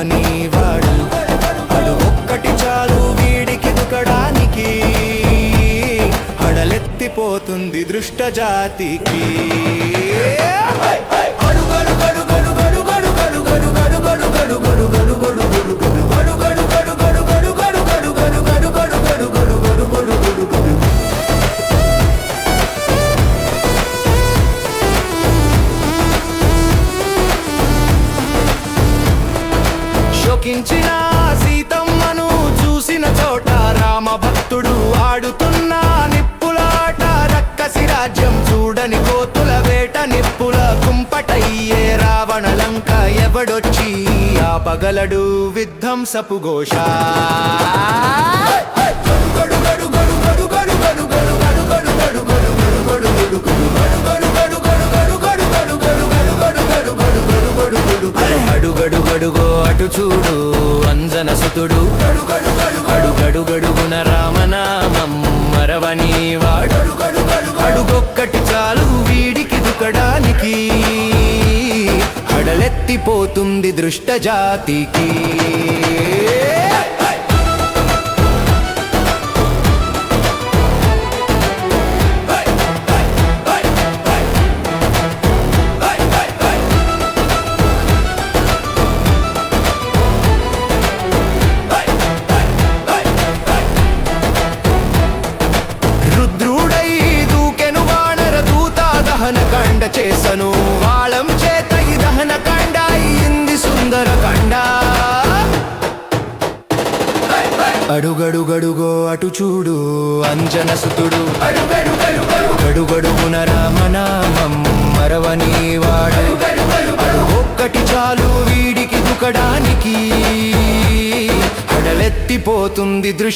మరవని వాడు అడుగొక్కటి చాలు వీడికి దుకడానికి హడలెత్తిపోతుంది దృష్ట జాతికి శోకించిన సీతమ్మను చూసిన చోట రామ భక్తుడు ఆడుతున్న నిప్పులాట రక్కసి రాజ్యం చూడని కోతుల వేట నిప్పుల కుంపటయ్యే రావణ లంక ఎవడొచ్చి ఆపగలడు విధ్వంసపు ఘోష అడుగడుగడుగో అటు చూడు అంజన సుతుడు అడుగడుగడుగున రామనామం మరవని వాడు అడుగొక్కటి చాలు వీడికి దుకడానికి హడలెత్తిపోతుంది దృష్ట జాతికి దహనకాండ చేసను వాళం చేత ఈ దహనకాండ అయింది సుందరకాండ అడుగడుగడుగో అటు చూడు అంజన సుతుడు అడుగడుగున రామనామం మరవని వాడు ఒక్కటి చాలు వీడికి దుకడానికి హడలెత్తిపోతుంది దృష్టి